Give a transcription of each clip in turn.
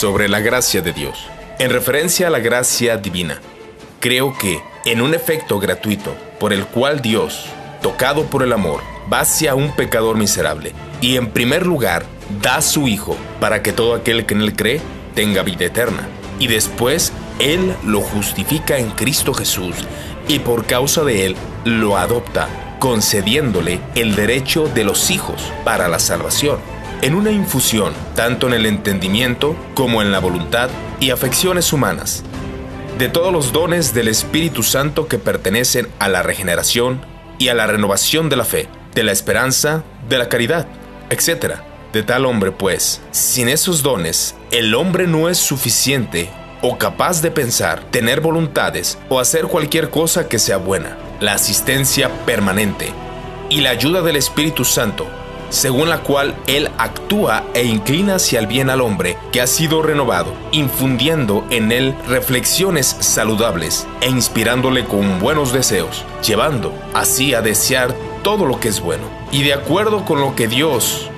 sobre la gracia de Dios. En referencia a la gracia divina, creo que, en un efecto gratuito por el cual Dios, tocado por el amor, va hacia un pecador miserable y en primer lugar da a su Hijo para que todo aquel que en Él cree tenga vida eterna. Y después Él lo justifica en Cristo Jesús y por causa de Él lo adopta, concediéndole el derecho de los hijos para la salvación, en una infusión tanto en el entendimiento como en la voluntad y afecciones humanas, de todos los dones del Espíritu Santo que pertenecen a la regeneración y a la renovación de la fe, de la esperanza, de la caridad, etc. De tal hombre, pues, sin esos dones, el hombre no es suficiente o capaz de pensar, tener voluntades o hacer cualquier cosa que sea buena. La asistencia permanente y la ayuda del Espíritu Santo, según la cual Él actúa e inclina hacia el bien al hombre que ha sido renovado, infundiendo en él reflexiones saludables e inspirándole con buenos deseos, llevando así a desear todo lo que es bueno, y de acuerdo con lo que Dios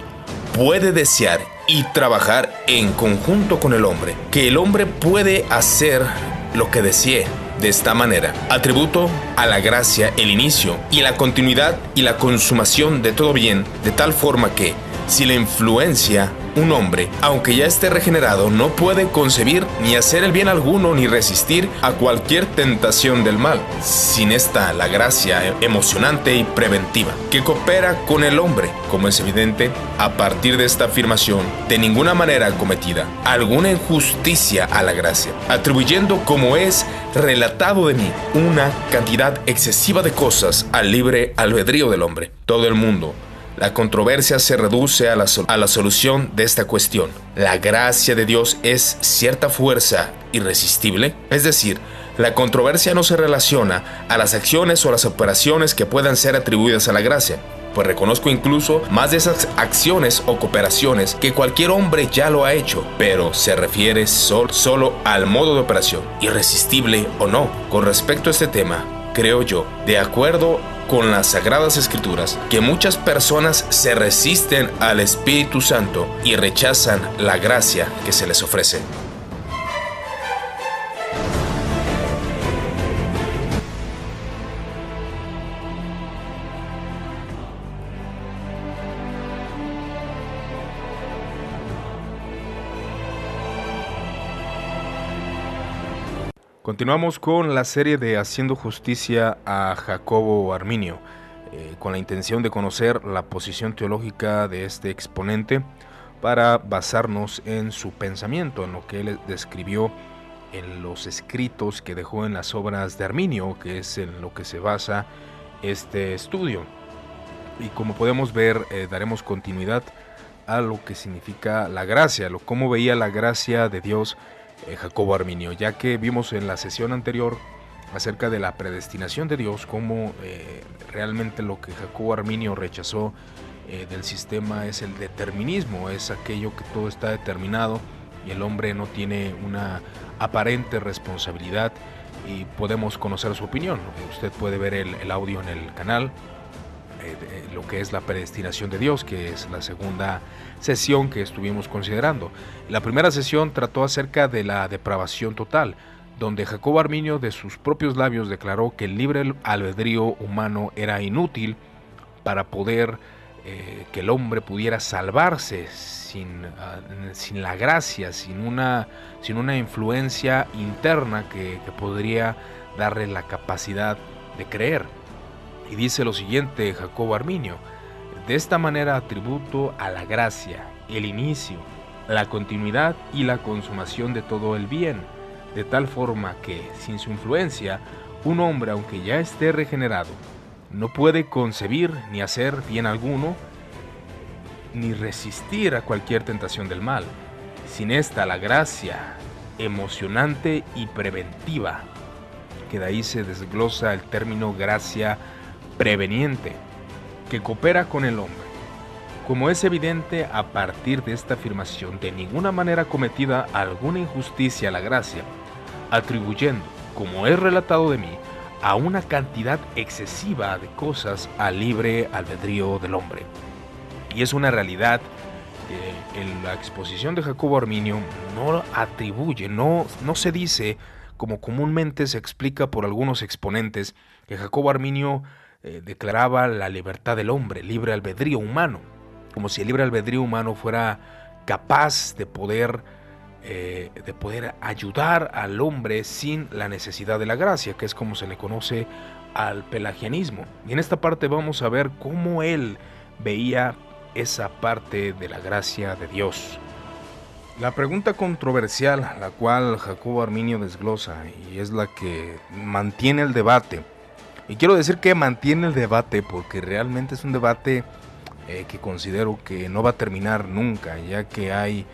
puede desear y trabajar en conjunto con el hombre, que el hombre puede hacer lo que desee. De esta manera, atributo a la gracia el inicio y la continuidad y la consumación de todo bien, de tal forma que, si la influencia un hombre, aunque ya esté regenerado, no puede concebir ni hacer el bien alguno ni resistir a cualquier tentación del mal, sin esta la gracia emocionante y preventiva, que coopera con el hombre, como es evidente, a partir de esta afirmación, de ninguna manera cometida alguna injusticia a la gracia, atribuyendo como es relatado de mí una cantidad excesiva de cosas al libre albedrío del hombre. Todo el mundo, la controversia se reduce a la solución de esta cuestión. ¿La gracia de Dios es cierta fuerza irresistible? Es decir, la controversia no se relaciona a las acciones o las operaciones que puedan ser atribuidas a la gracia, pues reconozco incluso más de esas acciones o cooperaciones que cualquier hombre ya lo ha hecho, pero se refiere solo al modo de operación, irresistible o no. Con respecto a este tema, creo yo, de acuerdo con las Sagradas Escrituras, que muchas personas se resisten al Espíritu Santo y rechazan la gracia que se les ofrece. Continuamos con la serie de Haciendo Justicia a Jacobo Arminio, con la intención de conocer la posición teológica de este exponente para basarnos en su pensamiento, en lo que él describió en los escritos que dejó en las obras de Arminio, que es en lo que se basa este estudio. Y como podemos ver, daremos continuidad a lo que significa la gracia, cómo veía la gracia de Dios Jacobo Arminio, ya que vimos en la sesión anterior acerca de la predestinación de Dios, cómo realmente lo que Jacobo Arminio rechazó del sistema es el determinismo, es aquello que todo está determinado y el hombre no tiene una aparente responsabilidad, y podemos conocer su opinión. Usted puede ver el audio en el canal, lo que es la predestinación de Dios, que es la segunda sesión que estuvimos considerando. La primera sesión trató acerca de la depravación total, donde Jacobo Arminio de sus propios labios declaró que el libre albedrío humano era inútil para poder que el hombre pudiera salvarse sin la gracia, sin una influencia interna que podría darle la capacidad de creer. Y dice lo siguiente Jacobo Arminio: de esta manera atributo a la gracia el inicio, la continuidad y la consumación de todo el bien, de tal forma que, sin su influencia, un hombre, aunque ya esté regenerado, no puede concebir ni hacer bien alguno, ni resistir a cualquier tentación del mal. Sin esta, la gracia emocionante y preventiva, que de ahí se desglosa el término gracia preveniente, que coopera con el hombre. Como es evidente a partir de esta afirmación, de ninguna manera cometida alguna injusticia a la gracia, atribuyendo, como es relatado de mí, a una cantidad excesiva de cosas al libre albedrío del hombre. Y es una realidad En la exposición de Jacobo Arminio no atribuye, no se dice, como comúnmente se explica por algunos exponentes, que Jacobo Arminio declaraba la libertad del hombre, libre albedrío humano, como si el libre albedrío humano fuera capaz de poder ayudar al hombre sin la necesidad de la gracia, que es como se le conoce al pelagianismo. Y en esta parte vamos a ver cómo él veía esa parte de la gracia de Dios. La pregunta controversial, la cual Jacobo Arminio desglosa, y es la que mantiene el debate. Y quiero decir que mantiene el debate porque realmente es un debate que considero que no va a terminar nunca, ya que hay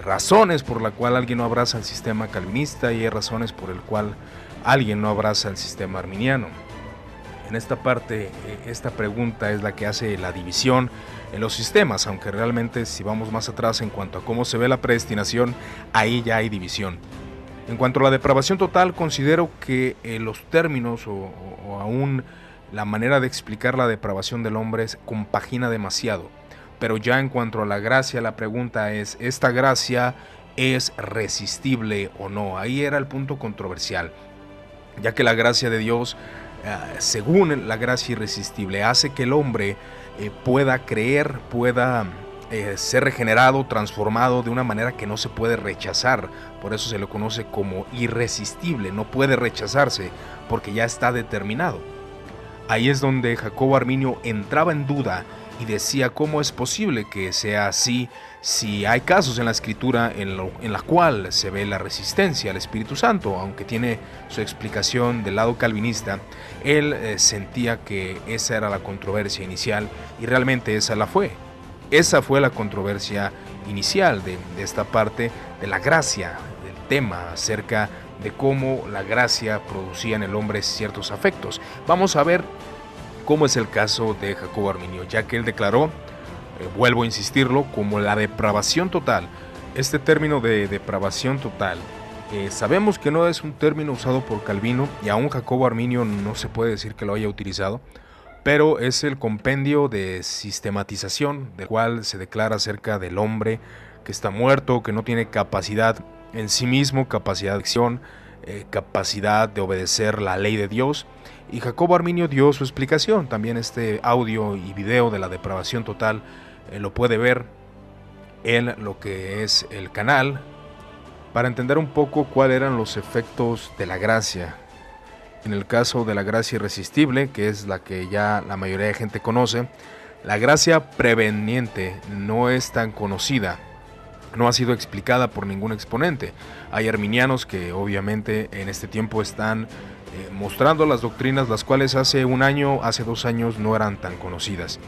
razones por la cual alguien no abraza el sistema calvinista y hay razones por el cual alguien no abraza el sistema arminiano. En esta parte, esta pregunta es la que hace la división en los sistemas, aunque realmente si vamos más atrás en cuanto a cómo se ve la predestinación, ahí ya hay división. En cuanto a la depravación total, considero que los términos o aún la manera de explicar la depravación del hombre compagina demasiado. Pero ya en cuanto a la gracia, la pregunta es, ¿esta gracia es resistible o no? Ahí era el punto controversial, ya que la gracia de Dios, según la gracia irresistible, hace que el hombre pueda creer, pueda ser regenerado, transformado de una manera que no se puede rechazar. Por eso se le conoce como irresistible, no puede rechazarse porque ya está determinado. Ahí es donde Jacobo Arminio entraba en duda y decía cómo es posible que sea así si hay casos en la Escritura en la cual se ve la resistencia al Espíritu Santo. Aunque tiene su explicación del lado calvinista, él sentía que esa era la controversia inicial y realmente esa la fue. Esa fue la controversia inicial de esta parte de la gracia, del tema acerca de cómo la gracia producía en el hombre ciertos afectos. Vamos a ver cómo es el caso de Jacobo Arminio, ya que él declaró, vuelvo a insistirlo, como la depravación total. Este término de depravación total, sabemos que no es un término usado por Calvino, y aún Jacobo Arminio no se puede decir que lo haya utilizado, pero es el compendio de sistematización del cual se declara acerca del hombre que está muerto, que no tiene capacidad en sí mismo, capacidad de acción, capacidad de obedecer la ley de Dios. Y Jacobo Arminio dio su explicación. También este audio y video de la depravación total lo puede ver en lo que es el canal, para entender un poco cuáles eran los efectos de la gracia. En el caso de la gracia irresistible, que es la que ya la mayoría de gente conoce, la gracia preveniente no es tan conocida, no ha sido explicada por ningún exponente. Hay arminianos que obviamente en este tiempo están mostrando las doctrinas, las cuales hace un año, hace 2 años no eran tan conocidas.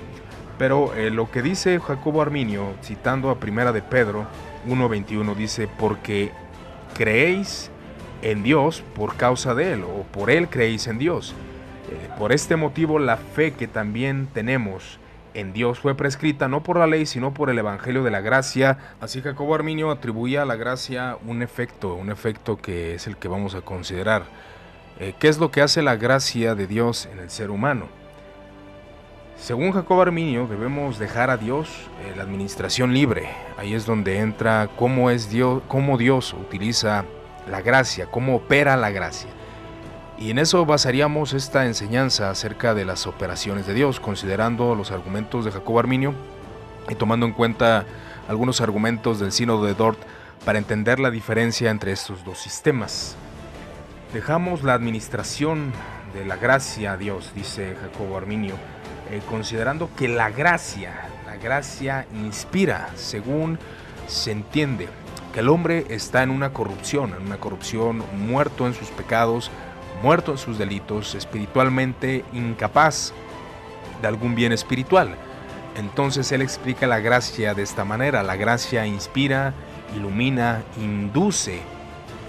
Pero lo que dice Jacobo Arminio, citando a Primera de Pedro 1:21, dice: porque creéis en Dios por causa de Él, o por Él creéis en Dios. Por este motivo la fe que también tenemos en Dios fue prescrita no por la ley, sino por el Evangelio de la gracia. Así Jacobo Arminio atribuía a la gracia un efecto que es el que vamos a considerar. ¿Qué es lo que hace la gracia de Dios en el ser humano? Según Jacobo Arminio, debemos dejar a Dios la administración libre. Ahí es donde entra cómo es Dios, cómo Dios utiliza la gracia, cómo opera la gracia. Y en eso basaríamos esta enseñanza acerca de las operaciones de Dios, considerando los argumentos de Jacobo Arminio y tomando en cuenta algunos argumentos del Sínodo de Dort para entender la diferencia entre estos dos sistemas. Dejamos la administración de la gracia a Dios, dice Jacobo Arminio, considerando que la gracia inspira, según se entiende, que el hombre está en una corrupción muerto en sus pecados, muerto en sus delitos, espiritualmente incapaz de algún bien espiritual. Entonces él explica la gracia de esta manera: la gracia inspira, ilumina, induce,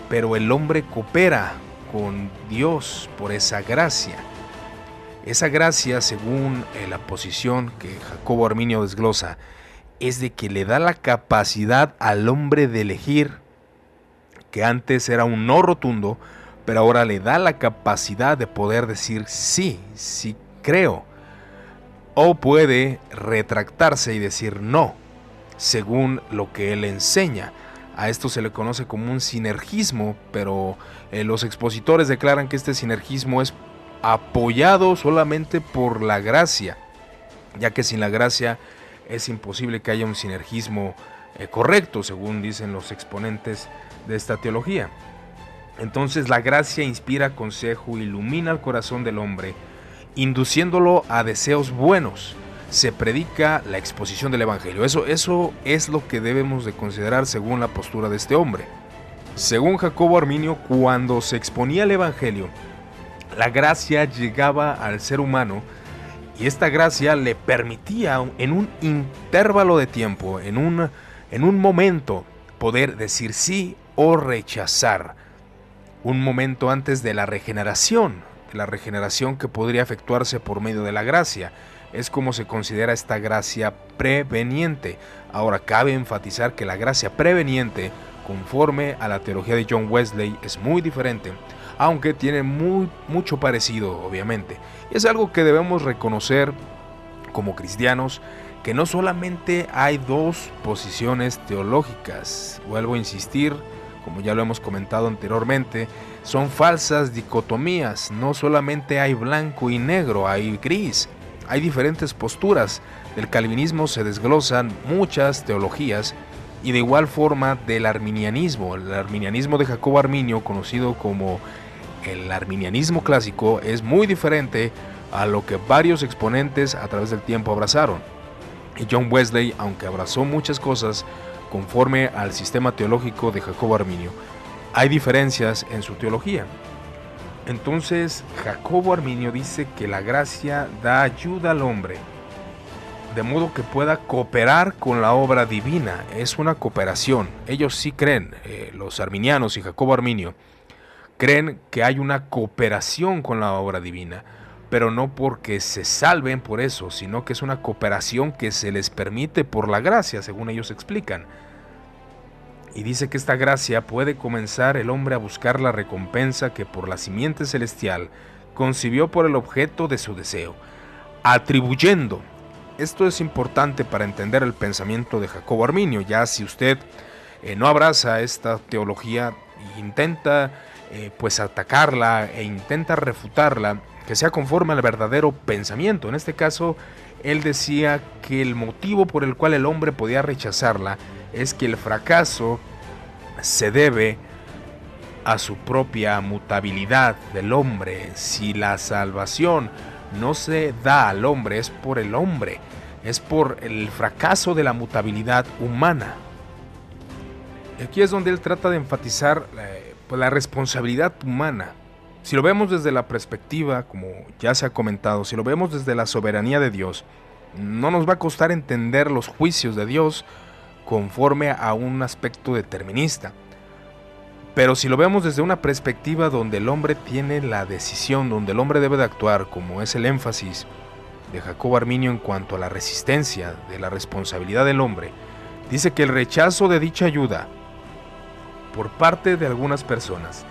pero el hombre coopera con Dios por esa gracia. Esa gracia, según la posición que Jacobo Arminio desglosa, es de que le da la capacidad al hombre de elegir, que antes era un no rotundo, pero ahora le da la capacidad de poder decir sí creo, o puede retractarse y decir no. según lo que él enseña. A esto se le conoce como un sinergismo, pero los expositores declaran que este sinergismo es apoyado solamente por la gracia, ya que sin la gracia es imposible que haya un sinergismo correcto, según dicen los exponentes de esta teología. Entonces la gracia inspira consejo, ilumina el corazón del hombre, induciéndolo a deseos buenos. Se predica la exposición del evangelio. Eso es lo que debemos de considerar según la postura de este hombre. Según Jacobo Arminio, cuando se exponía el evangelio, la gracia llegaba al ser humano y esta gracia le permitía en un intervalo de tiempo, en un momento, poder decir sí o rechazar. Un momento antes de la regeneración que podría efectuarse por medio de la gracia. Es como se considera esta gracia preveniente. Ahora, cabe enfatizar que la gracia preveniente, conforme a la teología de John Wesley, es muy diferente, aunque tiene mucho parecido, obviamente. Y es algo que debemos reconocer como cristianos, que no solamente hay dos posiciones teológicas. Vuelvo a insistir, como ya lo hemos comentado anteriormente, son falsas dicotomías. No solamente hay blanco y negro, hay gris. Hay diferentes posturas. Del calvinismo se desglosan muchas teologías y de igual forma del arminianismo. El arminianismo de Jacobo Arminio, conocido como el arminianismo clásico, es muy diferente a lo que varios exponentes a través del tiempo abrazaron. Y John Wesley, aunque abrazó muchas cosas conforme al sistema teológico de Jacobo Arminio, hay diferencias en su teología. Entonces, Jacobo Arminio dice que la gracia da ayuda al hombre, de modo que pueda cooperar con la obra divina. Es una cooperación. Ellos sí creen, los arminianos y Jacobo Arminio, creen que hay una cooperación con la obra divina, pero no porque se salven por eso, sino que es una cooperación que se les permite por la gracia, según ellos explican. Y dice que esta gracia puede comenzar el hombre a buscar la recompensa que por la simiente celestial concibió por el objeto de su deseo, atribuyendo. Esto es importante para entender el pensamiento de Jacobo Arminio. Ya si usted no abraza esta teología e intenta pues atacarla e intenta refutarla, que sea conforme al verdadero pensamiento. En este caso, él decía que el motivo por el cual el hombre podía rechazarla es que el fracaso se debe a su propia mutabilidad del hombre. Si la salvación no se da al hombre, es por el hombre, es por el fracaso de la mutabilidad humana. Aquí es donde él trata de enfatizar la responsabilidad humana. Si lo vemos desde la perspectiva, como ya se ha comentado, si lo vemos desde la soberanía de Dios, no nos va a costar entender los juicios de Dios conforme a un aspecto determinista. Pero si lo vemos desde una perspectiva donde el hombre tiene la decisión, donde el hombre debe de actuar, como es el énfasis de Jacobo Arminio en cuanto a la resistencia de la responsabilidad del hombre, dice que el rechazo de dicha ayuda por parte de algunas personas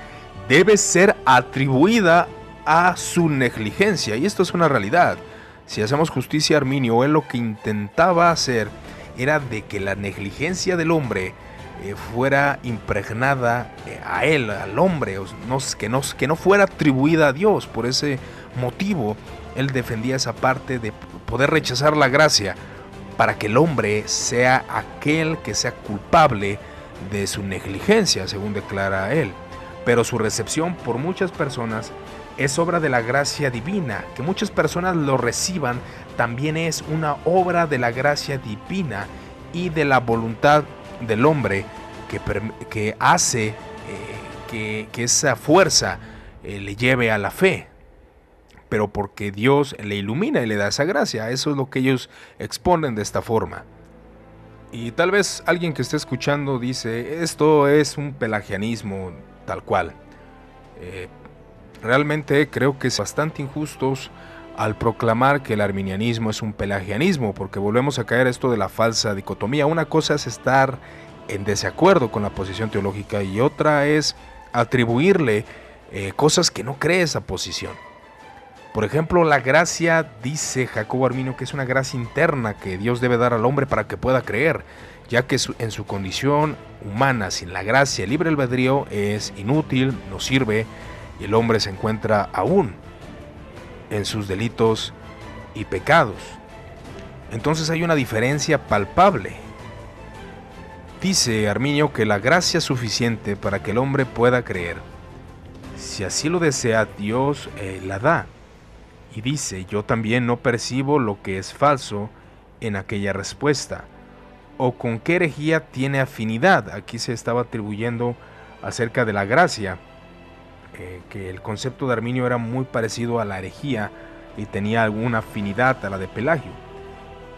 debe ser atribuida a su negligencia. Y esto es una realidad. Si hacemos justicia a Arminio, él lo que intentaba hacer era de que la negligencia del hombre fuera impregnada a él, al hombre, que no fuera atribuida a Dios. Por ese motivo, él defendía esa parte de poder rechazar la gracia para que el hombre sea aquel que sea culpable de su negligencia, según declara él. Pero su recepción por muchas personas es obra de la gracia divina. Que muchas personas lo reciban también es una obra de la gracia divina y de la voluntad del hombre que hace que esa fuerza le lleve a la fe, pero porque Dios le ilumina y le da esa gracia. Eso es lo que ellos exponen de esta forma. Y tal vez alguien que esté escuchando dice, esto es un pelagianismo tal cual. Realmente creo que es bastante injustos al proclamar que el arminianismo es un pelagianismo, porque volvemos a caer esto de la falsa dicotomía. Una cosa es estar en desacuerdo con la posición teológica y otra es atribuirle cosas que no cree esa posición. Por ejemplo, la gracia, dice Jacobo Arminio, que es una gracia interna que Dios debe dar al hombre para que pueda creer, ya que en su condición humana, sin la gracia, el libre albedrío es inútil, no sirve, y el hombre se encuentra aún en sus delitos y pecados. Entonces hay una diferencia palpable. Dice Arminio que la gracia es suficiente para que el hombre pueda creer. Si así lo desea, Dios la da. Y dice, yo también no percibo lo que es falso en aquella respuesta. O con qué herejía tiene afinidad. Aquí se estaba atribuyendo acerca de la gracia, que el concepto de Arminio era muy parecido a la herejía y tenía alguna afinidad a la de Pelagio.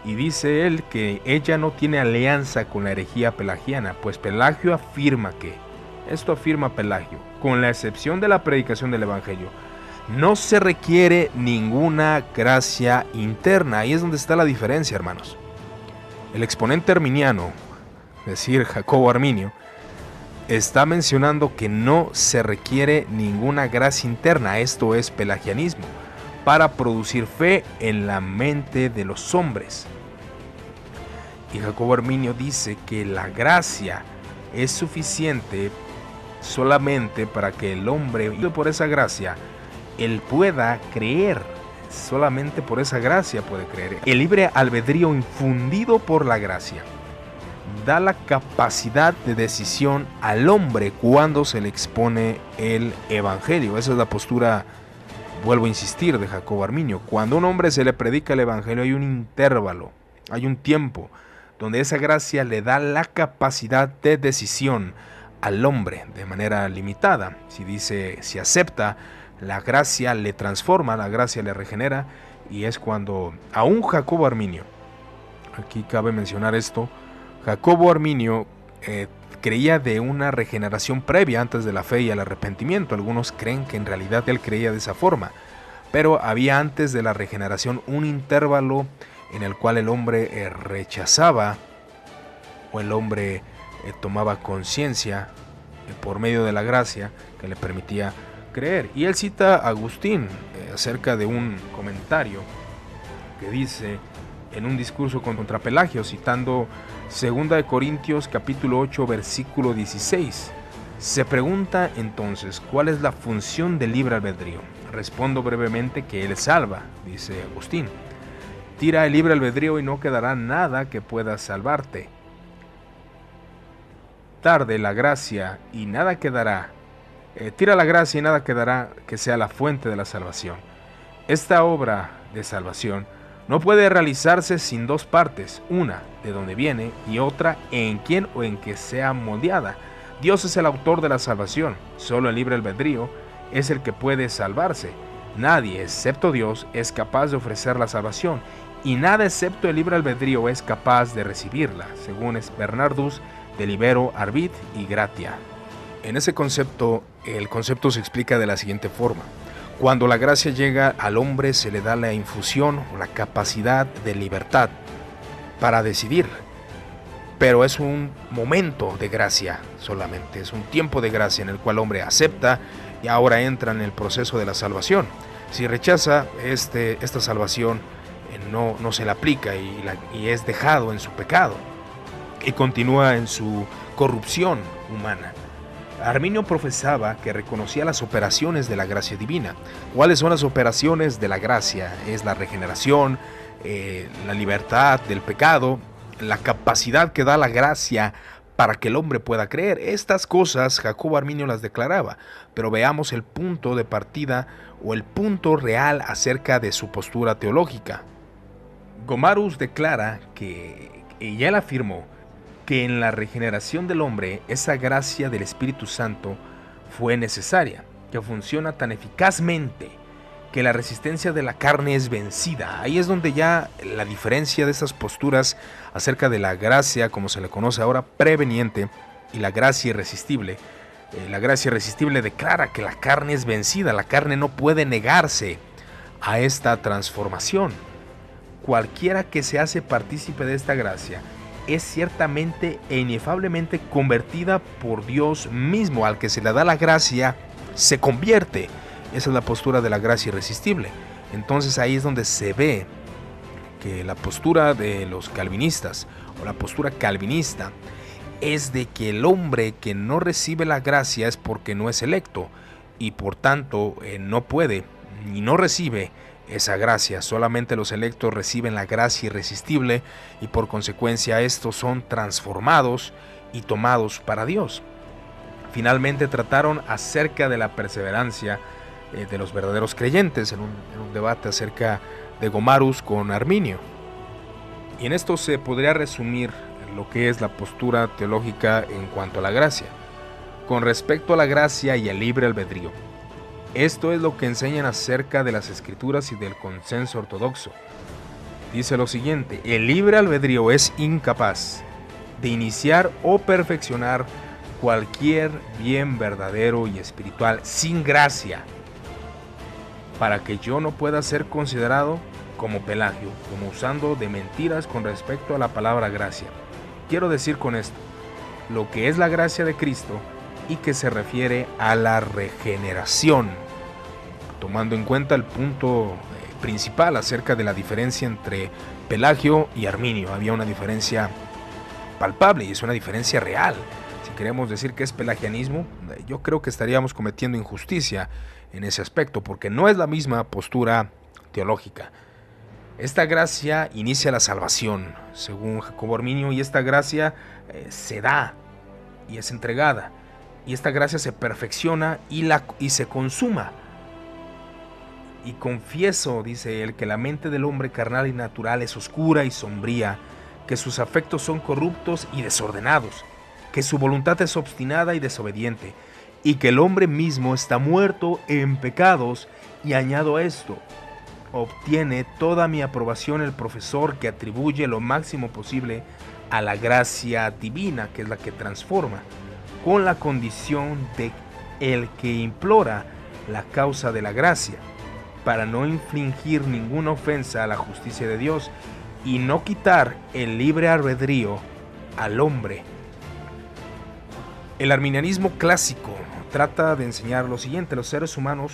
Y dice él que ella no tiene alianza con la herejía pelagiana, pues Pelagio afirma que, esto afirma Pelagio, con la excepción de la predicación del Evangelio, no se requiere ninguna gracia interna. Ahí es donde está la diferencia, hermanos. El exponente arminiano, es decir, Jacobo Arminio, está mencionando que no se requiere ninguna gracia interna, esto es pelagianismo, para producir fe en la mente de los hombres. Y Jacobo Arminio dice que la gracia es suficiente solamente para que el hombre, por esa gracia, él pueda creer. Solamente por esa gracia puede creer. El libre albedrío infundido por la gracia da la capacidad de decisión al hombre cuando se le expone el Evangelio. Esa es la postura, vuelvo a insistir, de Jacobo Arminio. Cuando a un hombre se le predica el Evangelio hay un intervalo, hay un tiempo donde esa gracia le da la capacidad de decisión al hombre de manera limitada. Si acepta, la gracia le transforma, la gracia le regenera, y es cuando aún Jacobo Arminio, aquí cabe mencionar esto, Jacobo Arminio creía de una regeneración previa antes de la fe y el arrepentimiento. Algunos creen que en realidad él creía de esa forma, pero había antes de la regeneración un intervalo en el cual el hombre rechazaba, o el hombre tomaba conciencia por medio de la gracia que le permitía creer. Y él cita a Agustín acerca de un comentario que dice en un discurso contra Pelagio, citando 2 Corintios capítulo 8 versículo 16. Se pregunta entonces, ¿cuál es la función del libre albedrío? Respondo brevemente que él salva, dice Agustín. Tira el libre albedrío y no quedará nada que pueda salvarte. Tarde la gracia y nada quedará. Tira la gracia y nada quedará que sea la fuente de la salvación. Esta obra de salvación no puede realizarse sin dos partes, una de donde viene y otra en quién o en que sea moldeada. Dios es el autor de la salvación, solo el libre albedrío es el que puede salvarse. Nadie, excepto Dios, es capaz de ofrecer la salvación, y nada excepto el libre albedrío es capaz de recibirla, según es Bernardus de Libero Arbit y Gratia. En ese concepto, el concepto se explica de la siguiente forma. Cuando la gracia llega al hombre se le da la infusión o la capacidad de libertad para decidir, pero es un momento de gracia solamente, es un tiempo de gracia en el cual el hombre acepta y ahora entra en el proceso de la salvación. Si rechaza esta salvación, no se le aplica y es dejado en su pecado y continúa en su corrupción humana. Arminio profesaba que reconocía las operaciones de la gracia divina. ¿Cuáles son las operaciones de la gracia? Es la regeneración, la libertad del pecado, la capacidad que da la gracia para que el hombre pueda creer. Estas cosas Jacobo Arminio las declaraba, pero veamos el punto de partida o el punto real acerca de su postura teológica. Gomarus declara que, y él afirmó, que en la regeneración del hombre esa gracia del Espíritu Santo fue necesaria, que funciona tan eficazmente que la resistencia de la carne es vencida. Ahí es donde ya la diferencia de estas posturas acerca de la gracia, como se le conoce ahora, preveniente, y la gracia irresistible. La gracia irresistible declara que la carne es vencida, la carne no puede negarse a esta transformación. Cualquiera que se hace partícipe de esta gracia es ciertamente e inefablemente convertida por Dios mismo. Al que se le da la gracia, se convierte. Esa es la postura de la gracia irresistible. Entonces ahí es donde se ve que la postura de los calvinistas o la postura calvinista es de que el hombre que no recibe la gracia es porque no es electo y por tanto no puede y no recibe esa gracia. Solamente los electos reciben la gracia irresistible y por consecuencia estos son transformados y tomados para Dios. Finalmente trataron acerca de la perseverancia de los verdaderos creyentes en un debate acerca de Gomarus con Arminio. Y en esto se podría resumir lo que es la postura teológica en cuanto a la gracia. Con respecto a la gracia y el libre albedrío, esto es lo que enseñan acerca de las Escrituras y del consenso ortodoxo. Dice lo siguiente: el libre albedrío es incapaz de iniciar o perfeccionar cualquier bien verdadero y espiritual sin gracia, para que yo no pueda ser considerado como Pelagio, como usando de mentiras con respecto a la palabra gracia. Quiero decir con esto lo que es la gracia de Cristo y que se refiere a la regeneración, tomando en cuenta el punto principal acerca de la diferencia entre Pelagio y Arminio. Había una diferencia palpable y es una diferencia real. Si queremos decir que es pelagianismo, yo creo que estaríamos cometiendo injusticia en ese aspecto, porque no es la misma postura teológica. Esta gracia inicia la salvación, según Jacobo Arminio, y esta gracia se da y es entregada, y esta gracia se perfecciona y se consuma. Y confieso, dice él, que la mente del hombre carnal y natural es oscura y sombría, que sus afectos son corruptos y desordenados, que su voluntad es obstinada y desobediente, y que el hombre mismo está muerto en pecados. Y añado a esto: obtiene toda mi aprobación el profesor que atribuye lo máximo posible a la gracia divina, que es la que transforma, con la condición de el que implora la causa de la gracia, para no infligir ninguna ofensa a la justicia de Dios y no quitar el libre albedrío al hombre. El arminianismo clásico trata de enseñar lo siguiente: los seres humanos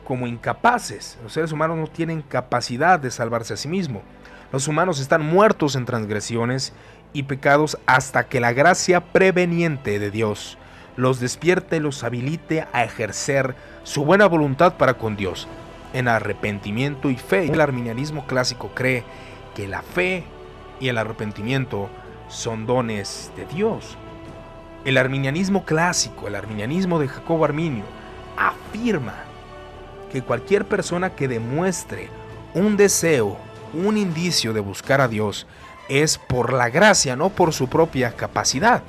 como incapaces, los seres humanos no tienen capacidad de salvarse a sí mismos. Los humanos están muertos en transgresiones y pecados hasta que la gracia preveniente de Dios los despierte y los habilite a ejercer su buena voluntad para con Dios en arrepentimiento y fe. El arminianismo clásico cree que la fe y el arrepentimiento son dones de Dios. El arminianismo clásico, el arminianismo de Jacobo Arminio, afirma que cualquier persona que demuestre un deseo, un indicio de buscar a Dios, es por la gracia, no por su propia capacidad.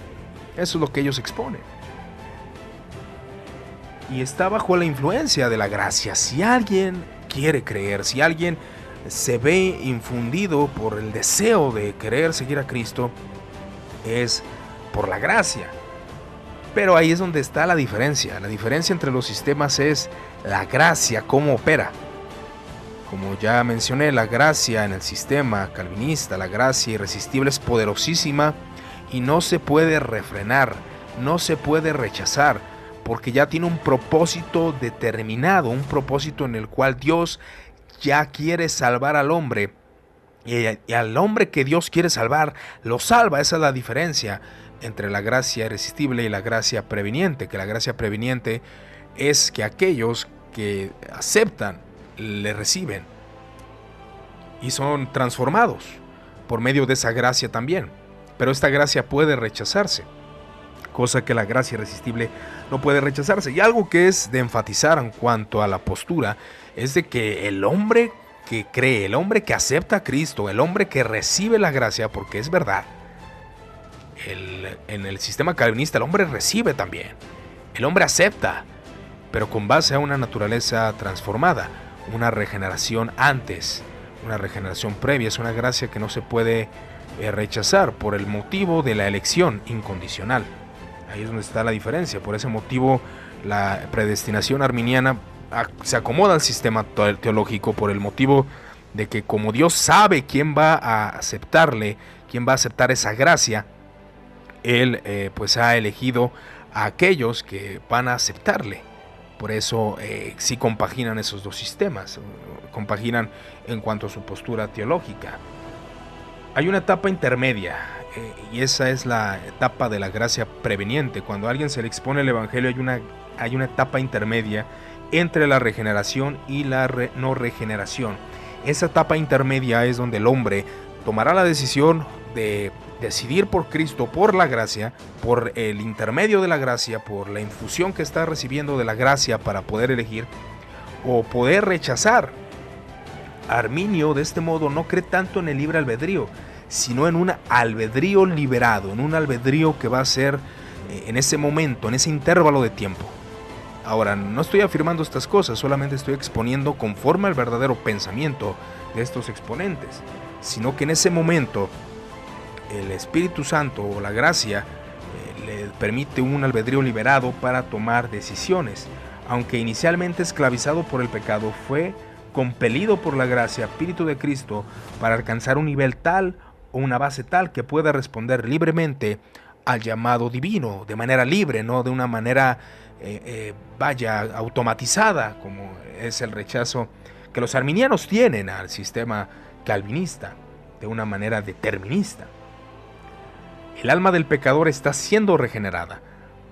Eso es lo que ellos exponen. Y está bajo la influencia de la gracia. Si alguien quiere creer, si alguien se ve infundido por el deseo de querer seguir a Cristo, es por la gracia. Pero ahí es donde está la diferencia. La diferencia entre los sistemas es la gracia, cómo opera. Como ya mencioné, la gracia en el sistema calvinista, la gracia irresistible es poderosísima y no se puede refrenar, no se puede rechazar, porque ya tiene un propósito determinado, un propósito en el cual Dios ya quiere salvar al hombre. Y al hombre que Dios quiere salvar, lo salva. Esa es la diferencia entre la gracia irresistible y la gracia preveniente, que la gracia preveniente es que aquellos que aceptan le reciben y son transformados por medio de esa gracia también. Pero esta gracia puede rechazarse, cosa que la gracia irresistible no puede rechazarse. Y algo que es de enfatizar en cuanto a la postura es de que el hombre que cree, el hombre que acepta a Cristo, el hombre que recibe la gracia, porque es verdad, en el sistema calvinista el hombre recibe también, el hombre acepta, pero con base a una naturaleza transformada, una regeneración antes, una regeneración previa. Es una gracia que no se puede rechazar por el motivo de la elección incondicional. Ahí es donde está la diferencia. Por ese motivo la predestinación arminiana se acomoda al sistema teológico, por el motivo de que como Dios sabe quién va a aceptarle, quién va a aceptar esa gracia, Él pues ha elegido a aquellos que van a aceptarle. Por eso sí compaginan esos dos sistemas. compaginan en cuanto a su postura teológica. Hay una etapa intermedia, y esa es la etapa de la gracia preveniente. Cuando a alguien se le expone el Evangelio, hay una etapa intermedia entre la regeneración y la no regeneración. Esa etapa intermedia es donde el hombre tomará la decisión de decidir por Cristo, por la gracia, por el intermedio de la gracia, por la infusión que está recibiendo de la gracia para poder elegir o poder rechazar. Arminio de este modo no cree tanto en el libre albedrío, sino en un albedrío liberado, en un albedrío que va a ser en ese momento, en ese intervalo de tiempo. Ahora, no estoy afirmando estas cosas, solamente estoy exponiendo conforme al verdadero pensamiento de estos exponentes, sino que en ese momento el Espíritu Santo o la gracia le permite un albedrío liberado para tomar decisiones. Aunque inicialmente esclavizado por el pecado, fue compelido por la gracia, Espíritu de Cristo, para alcanzar un nivel tal o una base tal que pueda responder libremente al llamado divino, de manera libre, no de una manera automatizada, como es el rechazo que los arminianos tienen al sistema calvinista, de una manera determinista. El alma del pecador está siendo regenerada,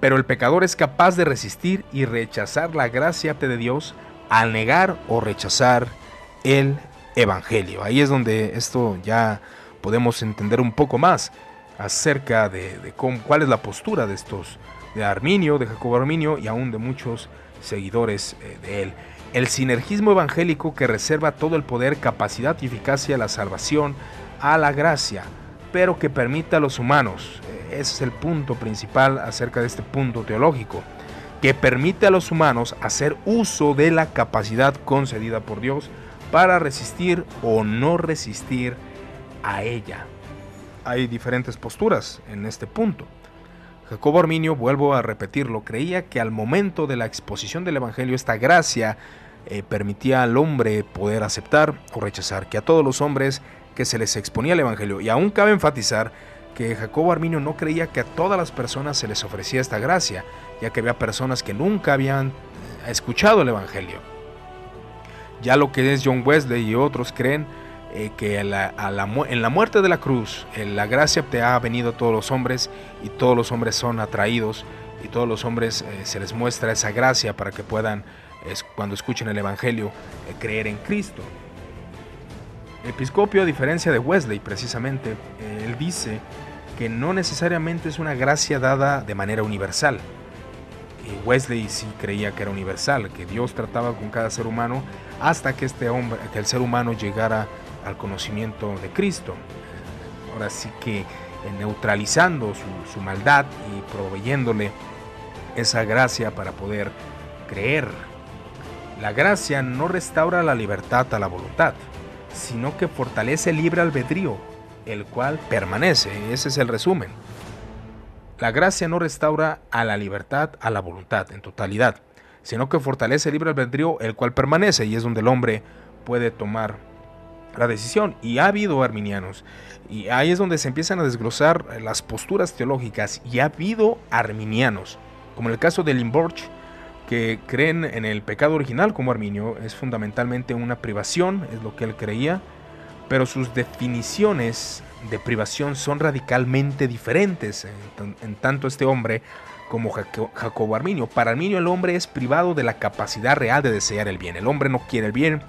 pero el pecador es capaz de resistir y rechazar la gracia de Dios al negar o rechazar el Evangelio. Ahí es donde esto ya podemos entender un poco más acerca de cuál es la postura de estos, de Arminio, de Jacobo Arminio y aún de muchos seguidores de él. El sinergismo evangélico que reserva todo el poder, capacidad y eficacia a la salvación, a la gracia, pero que permite a los humanos, ese es el punto principal acerca de este punto teológico, que permite a los humanos hacer uso de la capacidad concedida por Dios para resistir o no resistir a ella. Hay diferentes posturas en este punto. Jacobo Arminio, vuelvo a repetirlo, creía que al momento de la exposición del Evangelio esta gracia permitía al hombre poder aceptar o rechazar, que a todos los hombres que se les exponía el Evangelio. Y aún cabe enfatizar que Jacobo Arminio no creía que a todas las personas se les ofrecía esta gracia, ya que había personas que nunca habían escuchado el Evangelio. Ya lo que es John Wesley y otros creen que en la muerte de la cruz, la gracia te ha venido a todos los hombres y todos los hombres son atraídos y todos los hombres se les muestra esa gracia para que puedan, cuando escuchen el Evangelio, creer en Cristo. Episcopio, a diferencia de Wesley precisamente, él dice que no necesariamente es una gracia dada de manera universal. Wesley sí creía que era universal, que Dios trataba con cada ser humano hasta que que el ser humano llegara al conocimiento de Cristo. Ahora sí que neutralizando su maldad y proveyéndole esa gracia para poder creer. La gracia no restaura la libertad a la voluntad, sino que fortalece el libre albedrío, el cual permanece. Ese es el resumen. La gracia no restaura a la libertad a la voluntad en totalidad, sino que fortalece el libre albedrío, el cual permanece, y es donde el hombre puede tomar la decisión. Y ha habido arminianos, y ahí es donde se empiezan a desglosar las posturas teológicas, y ha habido arminianos, como en el caso de Limborch, que creen en el pecado original como Arminio. Es fundamentalmente una privación, es lo que él creía, pero sus definiciones de privación son radicalmente diferentes en tanto este hombre como Jacobo Arminio. Para Arminio el hombre es privado de la capacidad real de desear el bien. El hombre no quiere el bien,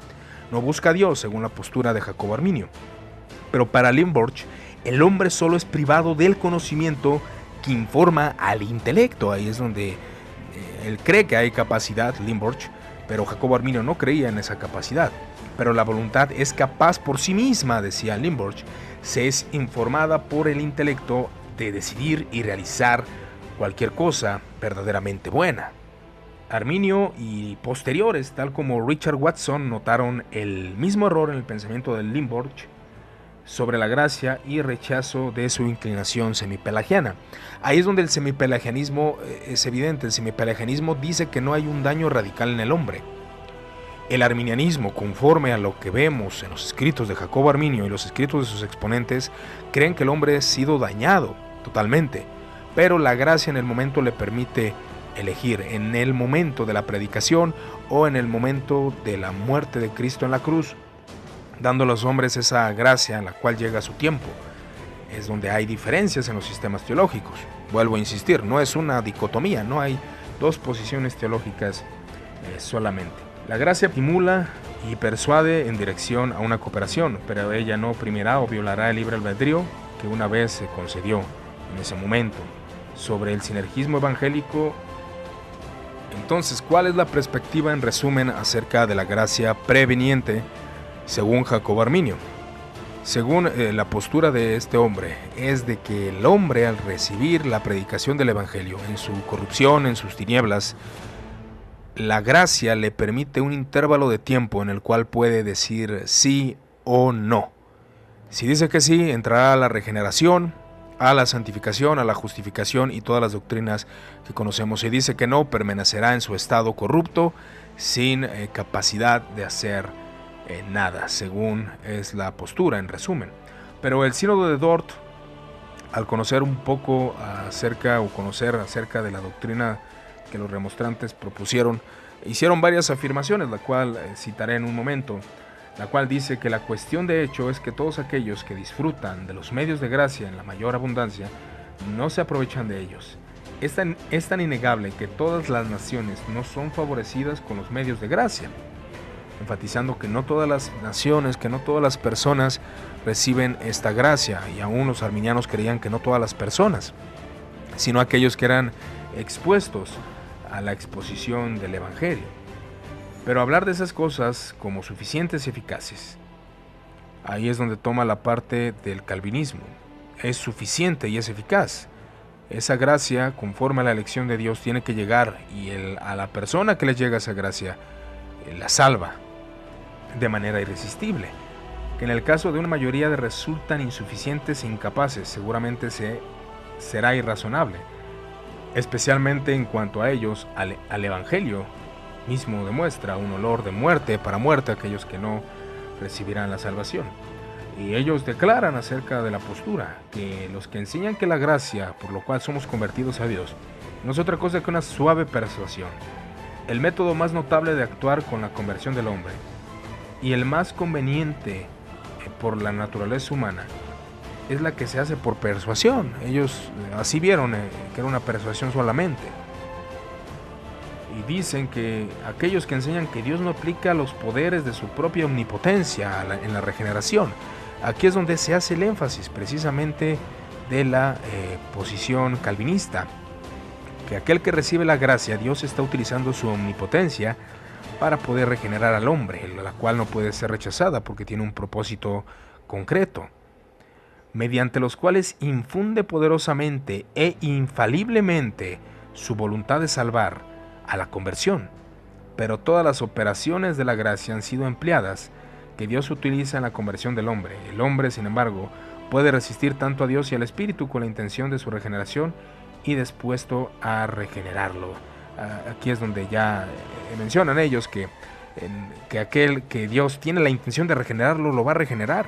no busca a Dios, según la postura de Jacobo Arminio. Pero para Limborch, el hombre solo es privado del conocimiento que informa al intelecto. Ahí es donde él cree que hay capacidad, Limborch, pero Jacobo Arminio no creía en esa capacidad. Pero la voluntad es capaz por sí misma, decía Limborch, se es informada por el intelecto de decidir y realizar cualquier cosa verdaderamente buena. Arminio y posteriores, tal como Richard Watson, notaron el mismo error en el pensamiento de Limborch sobre la gracia y rechazo de su inclinación semipelagiana. Ahí es donde el semipelagianismo es evidente. El semipelagianismo dice que no hay un daño radical en el hombre. El arminianismo, conforme a lo que vemos en los escritos de Jacobo Arminio y los escritos de sus exponentes, creen que el hombre ha sido dañado totalmente, pero la gracia en el momento le permite elegir en el momento de la predicación o en el momento de la muerte de Cristo en la cruz, dando a los hombres esa gracia en la cual llega su tiempo. Es donde hay diferencias en los sistemas teológicos. Vuelvo a insistir, no es una dicotomía, no hay dos posiciones teológicas solamente. La gracia estimula y persuade en dirección a una cooperación, pero ella no oprimirá o violará el libre albedrío que una vez se concedió en ese momento. Sobre el sinergismo evangélico, entonces, ¿cuál es la perspectiva en resumen acerca de la gracia preveniente según Jacobo Arminio? Según la postura de este hombre, es de que el hombre, al recibir la predicación del evangelio en su corrupción, en sus tinieblas, la gracia le permite un intervalo de tiempo en el cual puede decir sí o no. Si dice que sí, entrará a la regeneración, a la santificación, a la justificación y todas las doctrinas que conocemos. Si dice que no, permanecerá en su estado corrupto, sin capacidad de hacer nada, según es la postura en resumen. Pero el sínodo de Dort, al conocer un poco acerca de la doctrina que los remonstrantes propusieron, hicieron varias afirmaciones, la cual citaré en un momento, la cual dice que la cuestión de hecho es que todos aquellos que disfrutan de los medios de gracia en la mayor abundancia no se aprovechan de ellos. Es tan innegable que todas las naciones no son favorecidas con los medios de gracia, enfatizando que no todas las naciones, que no todas las personas reciben esta gracia, y aún los arminianos creían que no todas las personas, sino aquellos que eran expuestos a la exposición del evangelio. Pero hablar de esas cosas como suficientes y eficaces, ahí es donde toma la parte del calvinismo. Es suficiente y es eficaz. Esa gracia, conforme a la elección de Dios, tiene que llegar, y a la persona que le llega esa gracia, la salva de manera irresistible. Que en el caso de una mayoría resultan insuficientes e incapaces, seguramente será irrazonable, especialmente en cuanto a ellos, al evangelio mismo demuestra un olor de muerte para muerte a aquellos que no recibirán la salvación. Y ellos declaran acerca de la postura que los que enseñan que la gracia por lo cual somos convertidos a Dios no es otra cosa que una suave persuasión, el método más notable de actuar con la conversión del hombre y el más conveniente por la naturaleza humana, es la que se hace por persuasión. Ellos así vieron que era una persuasión solamente. Y dicen que aquellos que enseñan que Dios no aplica los poderes de su propia omnipotencia en la regeneración, aquí es donde se hace el énfasis precisamente de la posición calvinista, que aquel que recibe la gracia, Dios está utilizando su omnipotencia para poder regenerar al hombre, la cual no puede ser rechazada porque tiene un propósito concreto, mediante los cuales infunde poderosamente e infaliblemente su voluntad de salvar a la conversión. Pero todas las operaciones de la gracia han sido empleadas que Dios utiliza en la conversión del hombre. El hombre, sin embargo, puede resistir tanto a Dios y al Espíritu con la intención de su regeneración y dispuesto a regenerarlo. Aquí es donde ya mencionan ellos que aquel que Dios tiene la intención de regenerarlo, lo va a regenerar.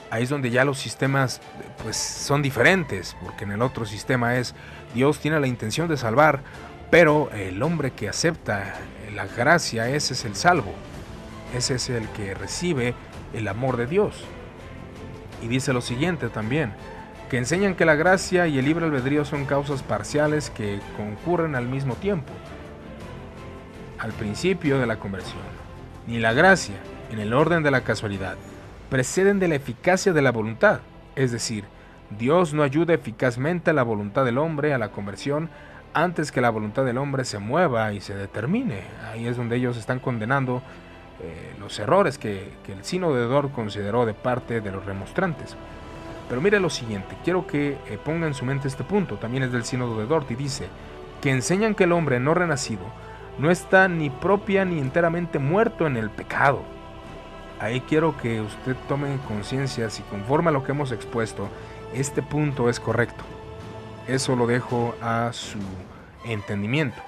Ahí es donde ya los sistemas pues son diferentes, porque en el otro sistema es Dios tiene la intención de salvar, pero el hombre que acepta la gracia, ese es el salvo, ese es el que recibe el amor de Dios. Y dice lo siguiente también, que enseñan que la gracia y el libre albedrío son causas parciales que concurren al mismo tiempo, al principio de la conversión. Ni la gracia, en el orden de la casualidad, preceden de la eficacia de la voluntad, es decir, Dios no ayuda eficazmente a la voluntad del hombre a la conversión antes que la voluntad del hombre se mueva y se determine. Ahí es donde ellos están condenando los errores que el sínodo de Dort consideró de parte de los remonstrantes. Pero mire lo siguiente, quiero que ponga en su mente este punto, también es del sínodo de Dort, y dice que enseñan que el hombre no renacido no está ni propia ni enteramente muerto en el pecado. Ahí quiero que usted tome conciencia si conforme a lo que hemos expuesto, este punto es correcto. Eso lo dejo a su entendimiento.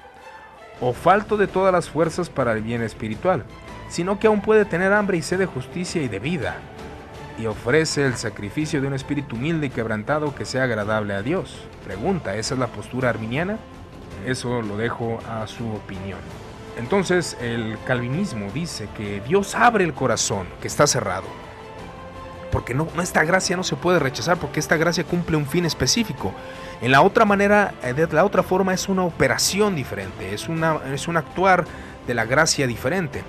O falto de todas las fuerzas para el bien espiritual, sino que aún puede tener hambre y sed de justicia y de vida, y ofrece el sacrificio de un espíritu humilde y quebrantado que sea agradable a Dios. Pregunta, ¿esa es la postura arminiana? Eso lo dejo a su opinión. Entonces el calvinismo dice que Dios abre el corazón que está cerrado, porque esta gracia no se puede rechazar, porque esta gracia cumple un fin específico. En la otra manera, de la otra forma, es una operación diferente, es un actuar de la gracia diferente,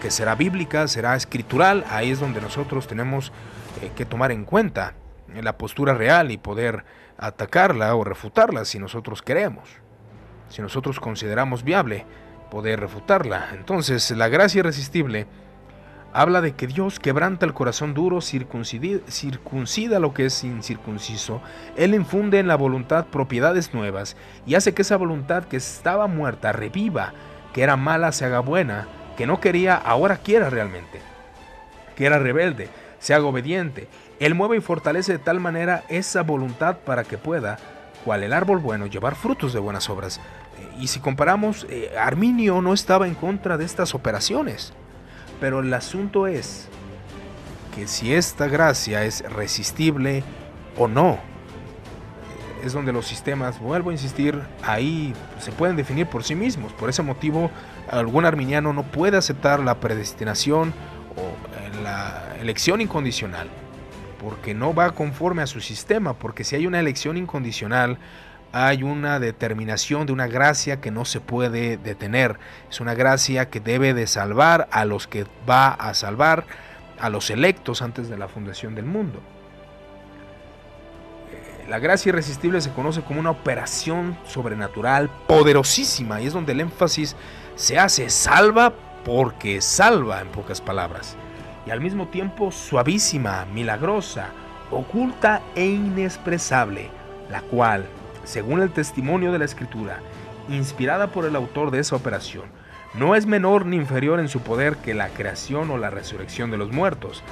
que será bíblica, será escritural. Ahí es donde nosotros tenemos que tomar en cuenta la postura real y poder atacarla o refutarla si nosotros queremos. Si nosotros consideramos viable poder refutarla. Entonces, la gracia irresistible habla de que Dios quebranta el corazón duro, circuncida lo que es incircunciso. Él infunde en la voluntad propiedades nuevas y hace que esa voluntad que estaba muerta reviva, que era mala se haga buena, que no quería ahora quiera realmente, que era rebelde se haga obediente. Él mueve y fortalece de tal manera esa voluntad para que pueda, cual el árbol bueno, llevar frutos de buenas obras. Y si comparamos, Arminio no estaba en contra de estas operaciones, pero el asunto es que si esta gracia es resistible o no. Es donde los sistemas, vuelvo a insistir, ahí se pueden definir por sí mismos. Por ese motivo, algún arminiano no puede aceptar la predestinación o la elección incondicional, porque no va conforme a su sistema. Porque si hay una elección incondicional, hay una determinación de una gracia que no se puede detener. Es una gracia que debe de salvar a los que va a salvar, a los electos antes de la fundación del mundo. La gracia irresistible se conoce como una operación sobrenatural poderosísima, y es donde el énfasis se hace: salva porque salva, en pocas palabras, y al mismo tiempo suavísima, milagrosa, oculta e inexpresable, la cual, según el testimonio de la Escritura, inspirada por el autor de esa operación, no es menor ni inferior en su poder que la creación o la resurrección de los muertos,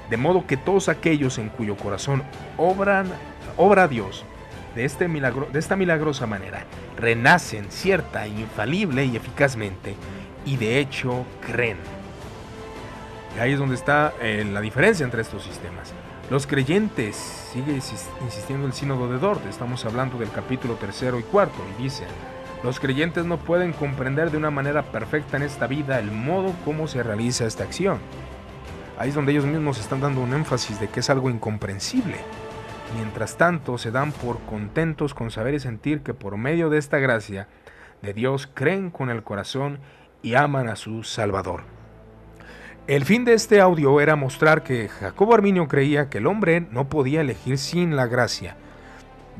de modo que todos aquellos en cuyo corazón obra Dios de esta milagrosa manera, renacen cierta, infalible y eficazmente, y de hecho creen. Y ahí es donde está la diferencia entre estos sistemas. Los creyentes, sigue insistiendo el sínodo de Dort, estamos hablando del capítulo 3 y 4, y dice: los creyentes no pueden comprender de una manera perfecta en esta vida el modo como se realiza esta acción. Ahí es donde ellos mismos están dando un énfasis de que es algo incomprensible. Mientras tanto, se dan por contentos con saber y sentir que por medio de esta gracia de Dios creen con el corazón y aman a su Salvador. El fin de este audio era mostrar que Jacobo Arminio creía que el hombre no podía elegir sin la gracia.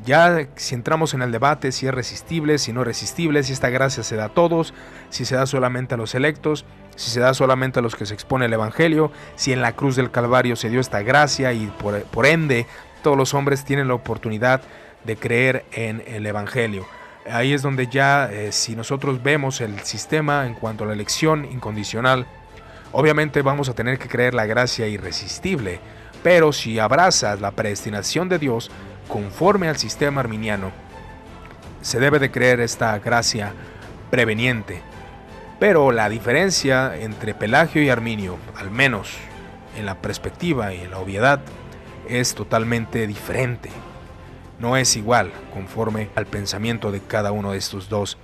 Ya si entramos en el debate si es resistible, si no es resistible, si esta gracia se da a todos, si se da solamente a los electos, si se da solamente a los que se expone el Evangelio, si en la cruz del Calvario se dio esta gracia y por ende todos los hombres tienen la oportunidad de creer en el Evangelio. Ahí es donde ya si nosotros vemos el sistema en cuanto a la elección incondicional, obviamente vamos a tener que creer la gracia irresistible, pero si abrazas la predestinación de Dios conforme al sistema arminiano, se debe de creer esta gracia preveniente. Pero la diferencia entre Pelagio y Arminio, al menos en la perspectiva y en la obviedad, es totalmente diferente. No es igual conforme al pensamiento de cada uno de estos dos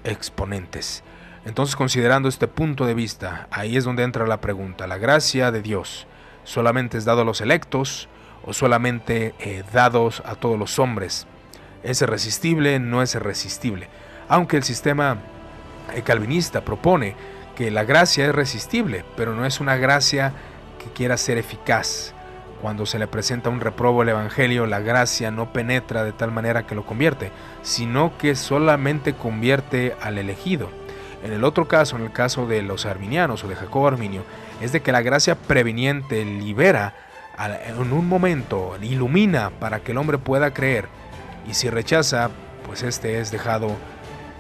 exponentes. Entonces, considerando este punto de vista, ahí es donde entra la pregunta: ¿la gracia de Dios solamente es dado a los electos o solamente dados a todos los hombres? ¿Es irresistible? ¿No es irresistible? Aunque el sistema calvinista propone que la gracia es resistible, pero no es una gracia que quiera ser eficaz. Cuando se le presenta un reprobo al Evangelio, la gracia no penetra de tal manera que lo convierte, sino que solamente convierte al elegido. En el otro caso, en el caso de los arminianos o de Jacobo Arminio, es de que la gracia preveniente libera en un momento, ilumina para que el hombre pueda creer, y si rechaza, pues este es dejado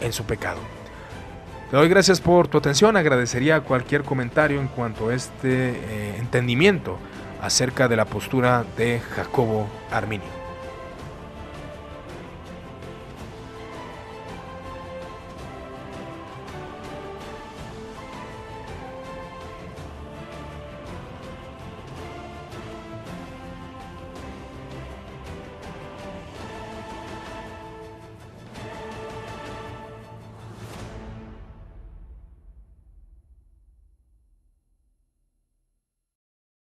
en su pecado. Te doy gracias por tu atención. Agradecería cualquier comentario en cuanto a este entendimiento acerca de la postura de Jacobo Arminio.